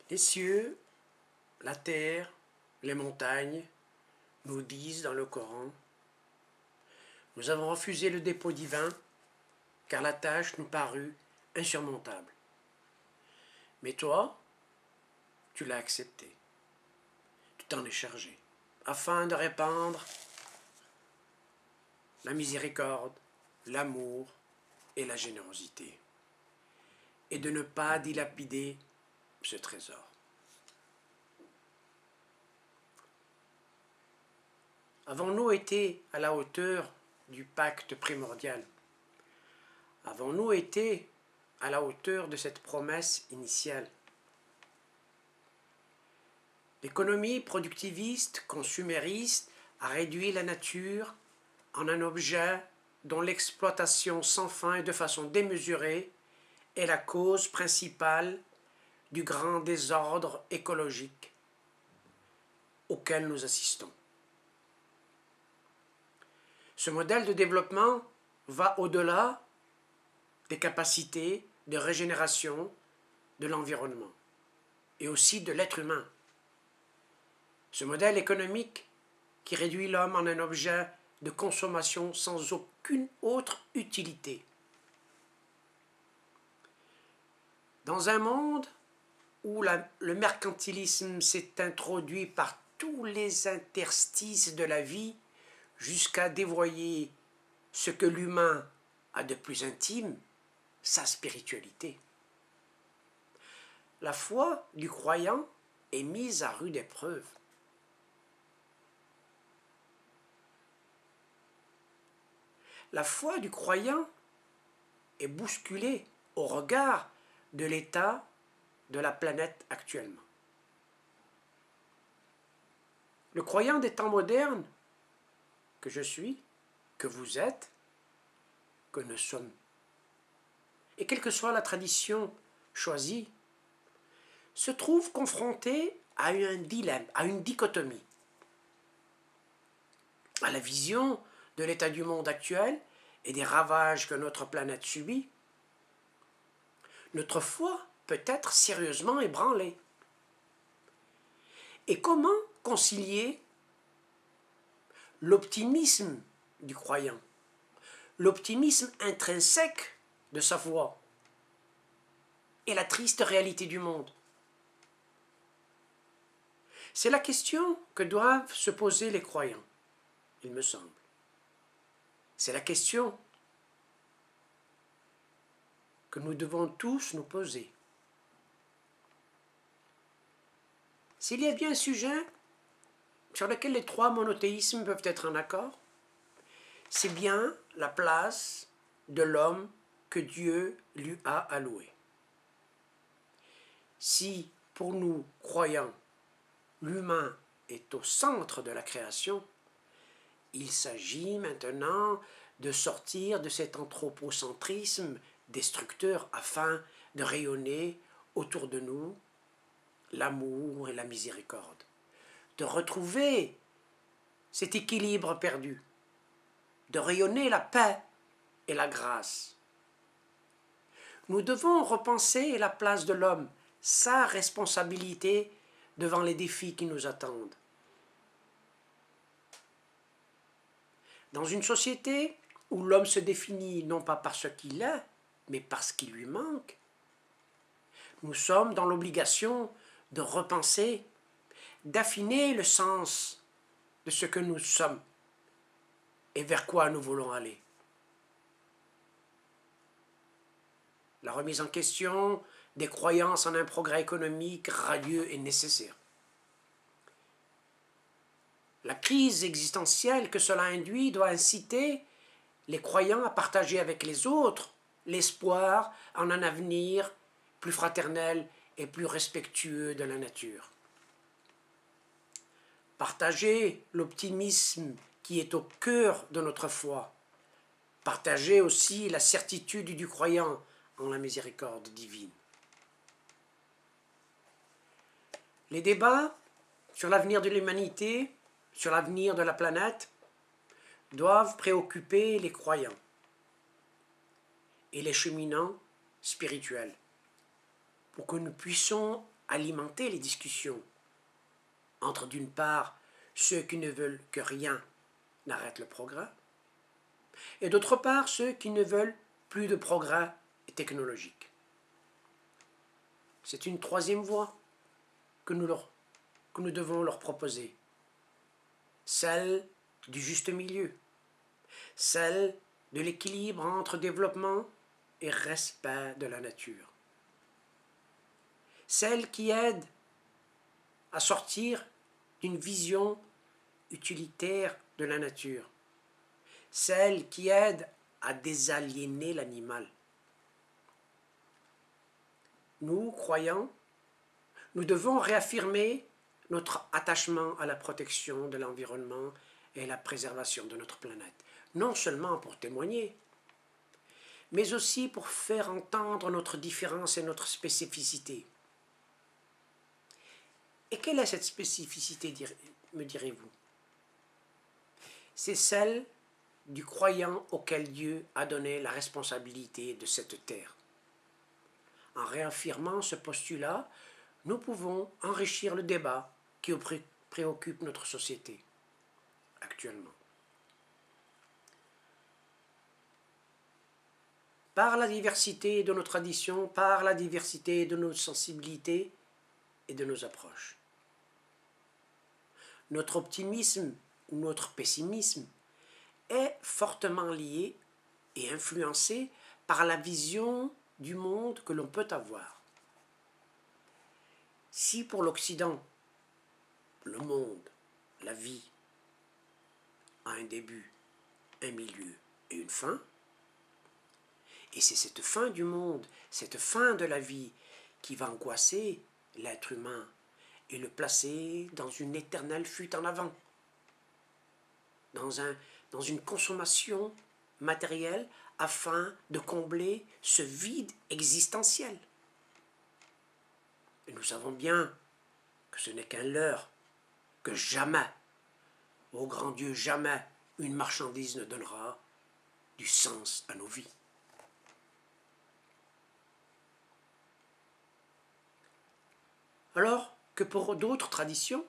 Les cieux, la terre, les montagnes nous disent dans le Coran: nous avons refusé le dépôt divin car la tâche nous parut insurmontable. Mais toi, tu l'as accepté, tu t'en es chargé, afin de répandre la miséricorde, l'amour et la générosité, et de ne pas dilapider ce trésor. Avons-nous été à la hauteur du pacte primordial? Avons-nous été à la hauteur de cette promesse initiale? L'économie productiviste, consumériste, a réduit la nature en un objet dont l'exploitation sans fin et de façon démesurée est la cause principale du grand désordre écologique auquel nous assistons. Ce modèle de développement va au-delà des capacités de régénération de l'environnement et aussi de l'être humain. Ce modèle économique qui réduit l'homme en un objet de consommation sans aucune autre utilité. Dans un monde où le mercantilisme s'est introduit par tous les interstices de la vie jusqu'à dévoyer ce que l'humain a de plus intime, sa spiritualité. La foi du croyant est mise à rude épreuve. La foi du croyant est bousculée au regard de l'état de la planète actuellement. Le croyant des temps modernes, que je suis, que vous êtes, que nous sommes, et quelle que soit la tradition choisie, se trouve confronté à un dilemme, à une dichotomie, à la vision de l'état du monde actuel et des ravages que notre planète subit. Notre foi peut être sérieusement ébranlée. Et comment concilier l'optimisme du croyant, l'optimisme intrinsèque de sa foi et la triste réalité du monde? C'est la question que doivent se poser les croyants, il me semble. C'est la question que nous devons tous nous poser. S'il y a bien un sujet sur lequel les trois monothéismes peuvent être en accord, c'est bien la place de l'homme que Dieu lui a allouée. Si, pour nous, croyants, l'humain est au centre de la création, il s'agit maintenant de sortir de cet anthropocentrisme destructeur afin de rayonner autour de nous l'amour et la miséricorde, de retrouver cet équilibre perdu, de rayonner la paix et la grâce. Nous devons repenser la place de l'homme, sa responsabilité devant les défis qui nous attendent. Dans une société où l'homme se définit non pas par ce qu'il est, mais par ce qui lui manque, nous sommes dans l'obligation de repenser, d'affiner le sens de ce que nous sommes et vers quoi nous voulons aller. La remise en question des croyances en un progrès économique radieux est nécessaire. La crise existentielle que cela induit doit inciter les croyants à partager avec les autres l'espoir en un avenir plus fraternel et plus respectueux de la nature. Partager l'optimisme qui est au cœur de notre foi. Partager aussi la certitude du croyant en la miséricorde divine. Les débats sur l'avenir de l'humanité, sur l'avenir de la planète, doivent préoccuper les croyants et les cheminants spirituels pour que nous puissions alimenter les discussions entre d'une part ceux qui ne veulent que rien n'arrête le progrès, et d'autre part ceux qui ne veulent plus de progrès technologique. C'est une troisième voie que nous devons leur proposer, celle du juste milieu, celle de l'équilibre entre développement et respect de la nature, celle qui aide à sortir d'une vision utilitaire de la nature, celle qui aide à désaliéner l'animal. Nous, croyants, nous devons réaffirmer notre attachement à la protection de l'environnement et à la préservation de notre planète, non seulement pour témoigner, mais aussi pour faire entendre notre différence et notre spécificité. Et quelle est cette spécificité, me direz-vous? C'est celle du croyant auquel Dieu a donné la responsabilité de cette terre. En réaffirmant ce postulat, nous pouvons enrichir le débat qui préoccupe notre société actuellement. Par la diversité de nos traditions, par la diversité de nos sensibilités et de nos approches. Notre optimisme ou notre pessimisme est fortement lié et influencé par la vision du monde que l'on peut avoir. Si pour l'Occident, le monde, la vie, a un début, un milieu et une fin, et c'est cette fin du monde, cette fin de la vie qui va angoisser l'être humain et le placer dans une éternelle fuite en avant, dans une consommation matérielle afin de combler ce vide existentiel. Et nous savons bien que ce n'est qu'un leurre, que jamais, ô grand Dieu, jamais une marchandise ne donnera du sens à nos vies. Alors que pour d'autres traditions,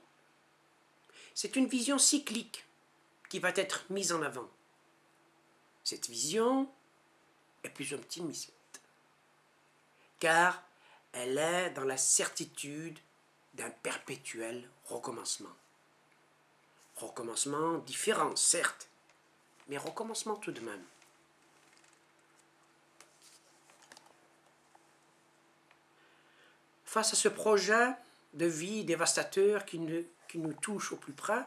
c'est une vision cyclique qui va être mise en avant. Cette vision est plus optimiste, car elle est dans la certitude d'un perpétuel recommencement. Recommencement différent, certes, mais recommencement tout de même. Face à ce projet de vie dévastateur qui nous touche au plus près,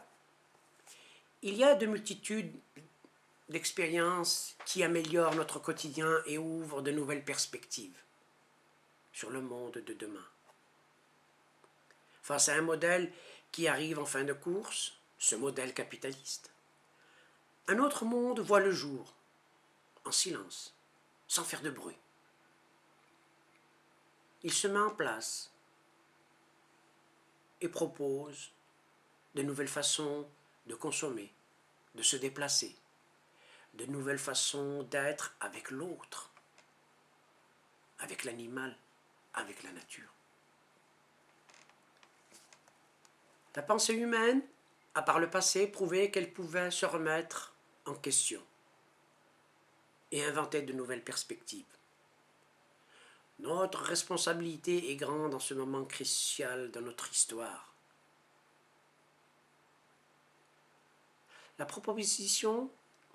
il y a de multitudes d'expériences qui améliorent notre quotidien et ouvrent de nouvelles perspectives sur le monde de demain. Face à un modèle qui arrive en fin de course, ce modèle capitaliste, un autre monde voit le jour, en silence, sans faire de bruit. Il se met en place et propose de nouvelles façons de consommer, de se déplacer, de nouvelles façons d'être avec l'autre, avec l'animal, avec la nature. La pensée humaine a par le passé prouvé qu'elle pouvait se remettre en question et inventer de nouvelles perspectives. Notre responsabilité est grande en ce moment crucial de notre histoire. La proposition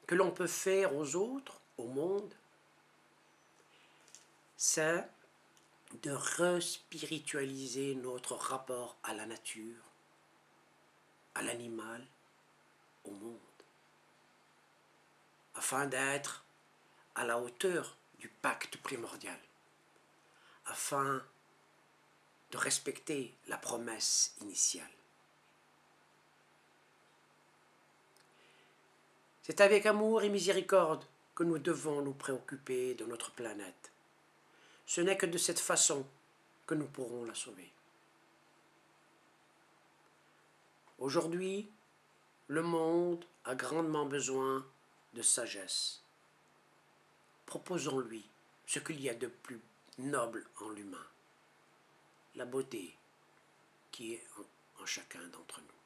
que l'on peut faire aux autres, au monde, c'est de respiritualiser notre rapport à la nature, à l'animal, au monde, afin d'être à la hauteur du pacte primordial, afin de respecter la promesse initiale. C'est avec amour et miséricorde que nous devons nous préoccuper de notre planète. Ce n'est que de cette façon que nous pourrons la sauver. Aujourd'hui, le monde a grandement besoin de sagesse. Proposons-lui ce qu'il y a de plus noble en l'humain, la beauté, qui est en chacun d'entre nous.